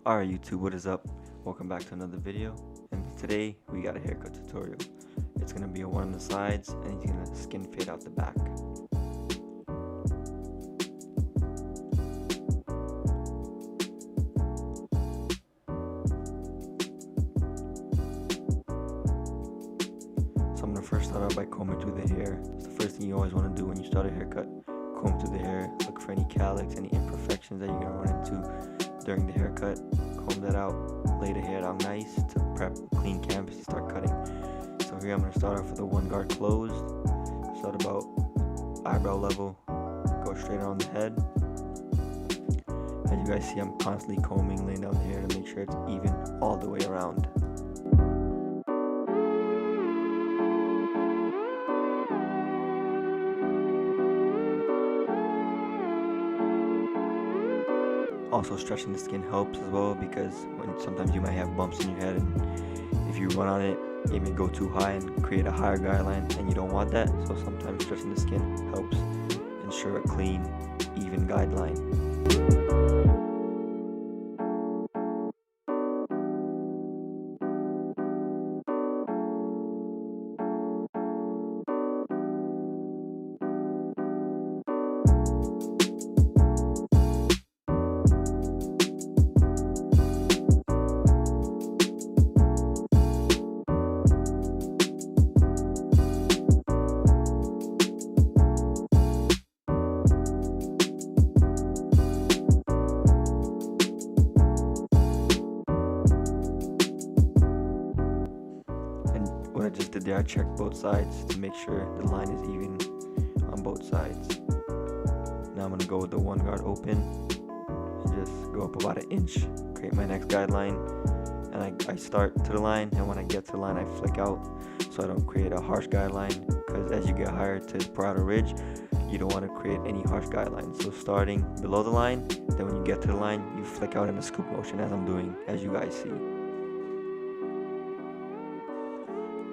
Alright YouTube, what is up? Welcome back to another video, and today we got a haircut tutorial. It's going to be a one on the sides and he's going to skin fade out the back. So I'm going to first start out by combing through the hair. It's the first thing you always want to do when you start a haircut. Comb through the hair, look for any cowlicks, any imperfections that you're going to run into during the haircut. Comb that out, lay the hair down nice to prep clean canvas to start cutting. So here I'm going to start off with the one guard closed. Start about eyebrow level, go straight on the head. As you guys see, I'm constantly combing, laying down the hair to make sure it's even all the way around. Also, stretching the skin helps as well, because sometimes you might have bumps in your head, and if you run on it may go too high and create a higher guideline, and you don't want that. So sometimes stretching the skin helps ensure a clean, even guideline. What I just did there, I checked both sides to make sure the line is even on both sides. Now I'm going to go with the one guard open and just go up about an inch, create my next guideline, and I start to the line, and when I get to the line I flick out so I don't create a harsh guideline, because as you get higher to the parietal ridge you don't want to create any harsh guidelines. So starting below the line, then when you get to the line you flick out in a scoop motion, as I'm doing, as you guys see.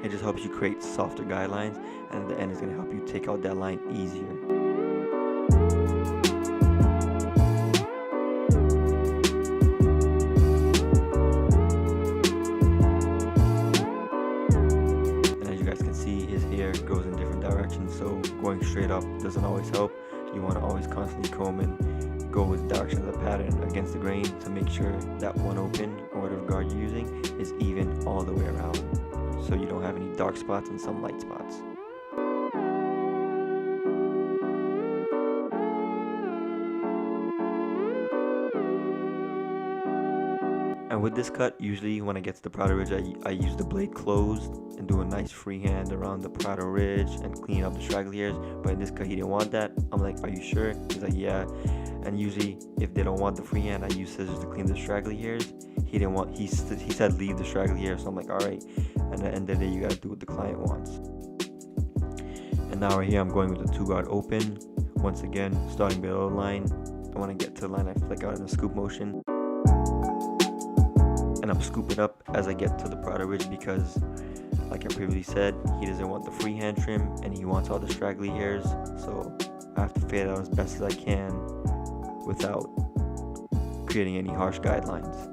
It just helps you create softer guidelines, and at the end it's going to help you take out that line easier. And as you guys can see, his hair goes in different directions, so going straight up doesn't always help. You want to always constantly comb and go with the direction of the pattern against the grain to make sure that one open or whatever guard you're using is even all the way around, so you don't have any dark spots and some light spots. And with this cut, usually when I get to the parietal ridge, I use the blade closed and do a nice freehand around the parietal ridge and clean up the straggly hairs. But in this cut, he didn't want that. I'm like, are you sure? He's like, yeah. And usually, if they don't want the freehand, I use scissors to clean the straggly hairs. He didn't want. He said leave the straggly hairs. So I'm like, all right. And at the end of the day, you gotta do what the client wants. And now right here, I'm going with the two guard open. Once again, starting below the line. And when I get to the line, I flick out in a scoop motion. And I'm scooping up as I get to the parietal ridge, because like I previously said, he doesn't want the freehand trim and he wants all the straggly hairs, so I have to fade out as best as I can without creating any harsh guidelines.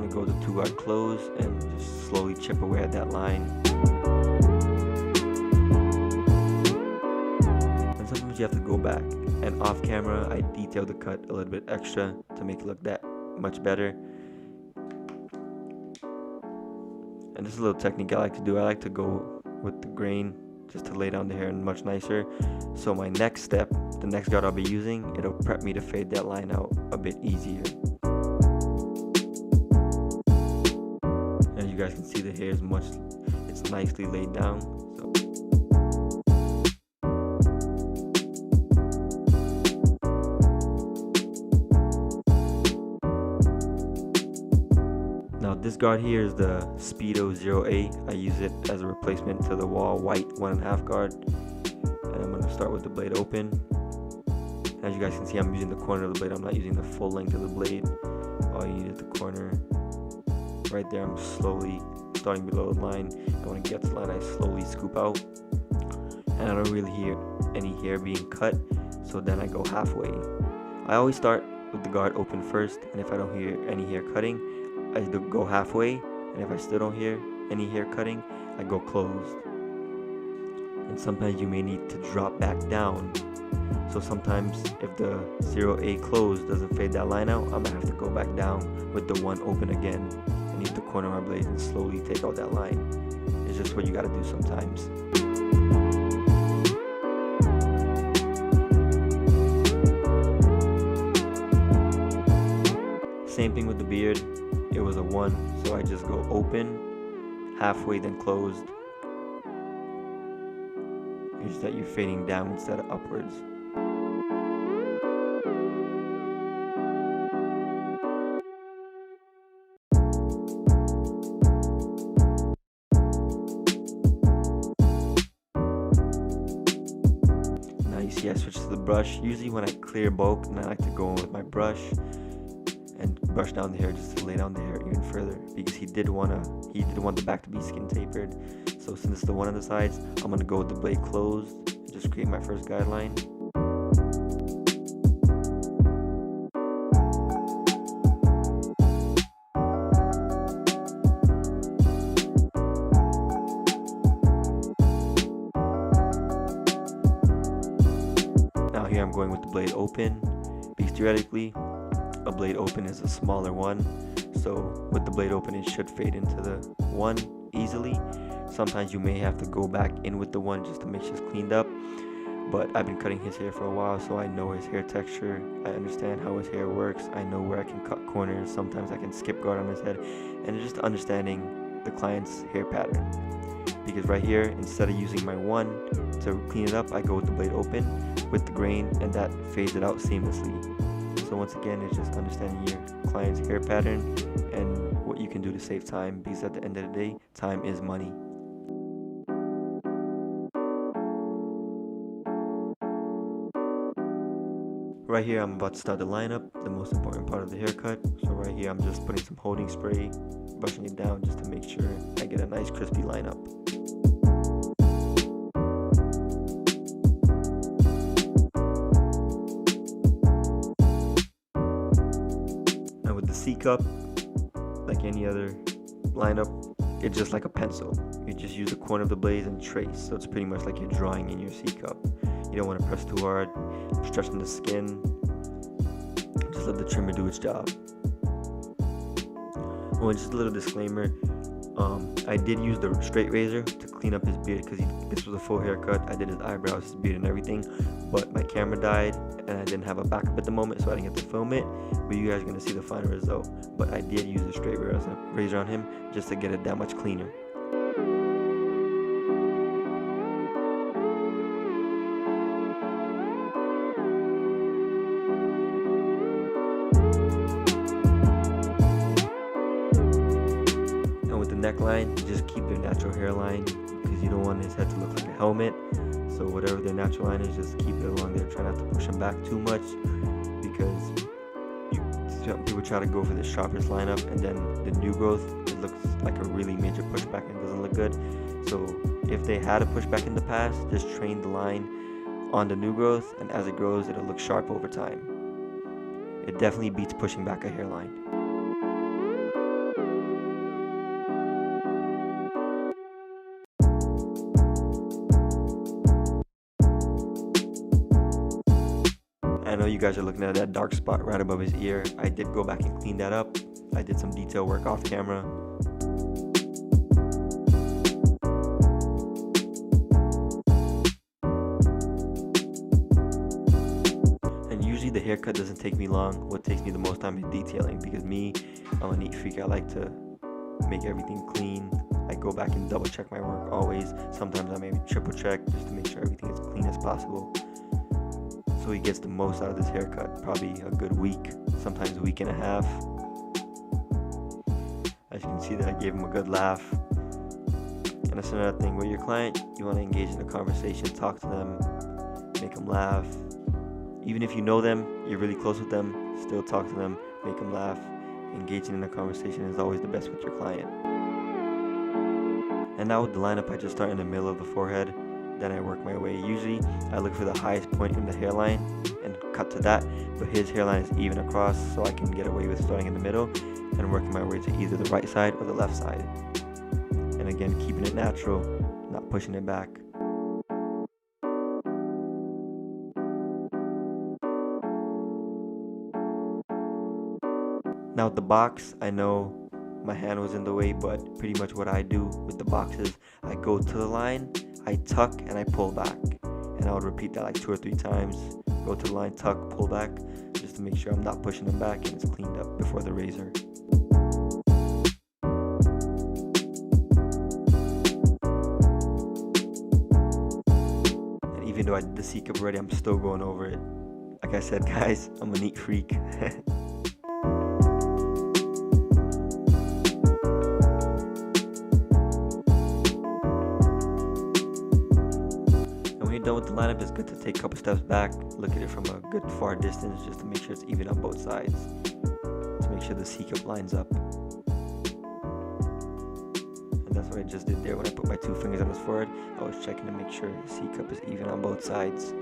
Go the two guard close and just slowly chip away at that line. And sometimes you have to go back, and off camera I detail the cut a little bit extra to make it look that much better. And this is a little technique I like to do. I like to go with the grain just to lay down the hair much nicer. So my next step, the next guard I'll be using, it'll prep me to fade that line out a bit easier. You guys can see the hair is it's nicely laid down. So. Now this guard here is the Speedo 0A. I use it as a replacement to the Wall White 1.5 guard. And I'm going to start with the blade open. As you guys can see, I'm using the corner of the blade. I'm not using the full length of the blade. All you need is the corner. Right there, I'm slowly starting below the line. And when I get to the line, I slowly scoop out. And I don't really hear any hair being cut, so then I go halfway. I always start with the guard open first, and if I don't hear any hair cutting, I go halfway, and if I still don't hear any hair cutting, I go closed. And sometimes you may need to drop back down. So sometimes if the 0A closed doesn't fade that line out, I'm gonna have to go back down with the 1 open again and use the corner of my blade and slowly take out that line. It's just what you gotta do sometimes. Same thing with the beard. It was a 1, so I just go open, halfway, then closed. It's just that you're fading down instead of upwards. Now you see I switch to the brush. Usually when I clear bulk, and I like to go in with my brush and brush down the hair just to lay down the hair even further, because he did want the back to be skin tapered. So since it's the 1 on the sides, I'm gonna go with the blade closed and just create my first guideline. Now here I'm going with the blade open, because theoretically a blade open is a smaller one, so with the blade open it should fade into the 1 easily. Sometimes you may have to go back in with the 1 just to make sure it's cleaned up, but I've been cutting his hair for a while, so I know his hair texture, I understand how his hair works, I know where I can cut corners, sometimes I can skip guard on his head, and it's just understanding the client's hair pattern. Because right here, instead of using my 1 to clean it up, I go with the blade open with the grain, and that fades it out seamlessly. So once again, it's just understanding your client's hair pattern and what you can do to save time, because at the end of the day, time is money. Right here, I'm about to start the lineup, the most important part of the haircut. So right here, I'm just putting some holding spray, brushing it down just to make sure I get a nice crispy lineup. C-cup, like any other lineup, it's just like a pencil. You just use the corner of the blade and trace, so it's pretty much like you're drawing in your C-cup. You don't want to press too hard, stretching the skin. Just let the trimmer do its job. Oh, and just a little disclaimer, I did use the straight razor to clean up his beard, because this was a full haircut. I did his eyebrows, his beard, and everything, but my camera died and I didn't have a backup at the moment, so I didn't get to film it. But you guys are going to see the final result. But I did use the straight razor on him just to get it that much cleaner. And with the neckline, just keep their natural hairline, because you don't want his head to look like a helmet. So whatever their natural line is, just keep it along there. Try not to push them back too much, because people try to go for the sharpest lineup, and then the new growth, it looks like a really major pushback and doesn't look good. So if they had a pushback in the past, just train the line on the new growth, and as it grows, it'll look sharp over time. It definitely beats pushing back a hairline. I know you guys are looking at that dark spot right above his ear. I did go back and clean that up. I did some detail work off camera. And usually the haircut doesn't take me long. What takes me the most time is detailing, because I'm a neat freak. I like to make everything clean. I go back and double check my work always. Sometimes I maybe triple check just to make sure everything is clean as possible. So he gets the most out of this haircut, probably a good week, sometimes a week and a half. As you can see that I gave him a good laugh. And And that's another thing. With your client, you want to engage in a conversation, talk to them, make them laugh. Even if you know them, you're really close with them, still talk to them, make them laugh. Engaging in a conversation is always the best with your client. And now with the lineup, I just start in the middle of the forehead, then I work my way. Usually I look for the highest point in the hairline and cut to that, but his hairline is even across, so I can get away with starting in the middle and working my way to either the right side or the left side. And again, keeping it natural, not pushing it back. Now with the box, I know my hand was in the way, but pretty much what I do with the box is I go to the line, I tuck, and I pull back. And I would repeat that like 2 or 3 times. Go to the line, tuck, pull back, just to make sure I'm not pushing them back and it's cleaned up before the razor. And even though I did the C-cup already, I'm still going over it. Like I said, guys, I'm a neat freak. Done with the lineup, it's good to take a couple steps back, look at it from a good far distance just to make sure it's even on both sides, to make sure the C-cup lines up. And that's what I just did there when I put my 2 fingers on his forehead. I was checking to make sure the C-cup is even on both sides.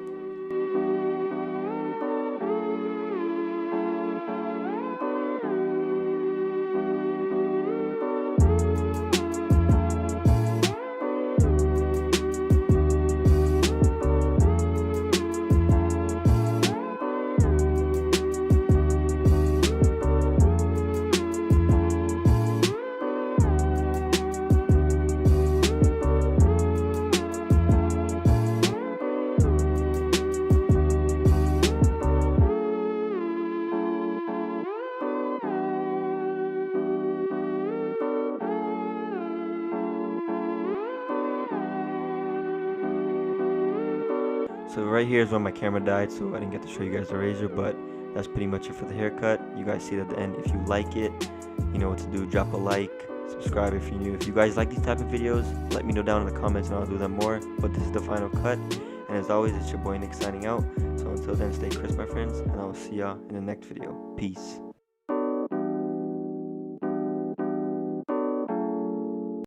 So right here is when my camera died, so I didn't get to show you guys the razor, but that's pretty much it for the haircut. You guys see it at the end. If you like it, you know what to do. Drop a like, subscribe if you're new. If you guys like these type of videos, let me know down in the comments and I'll do them more. But this is the final cut, and as always, it's your boy Nick signing out. So until then, stay crisp, my friends, and I will see y'all in the next video. Peace.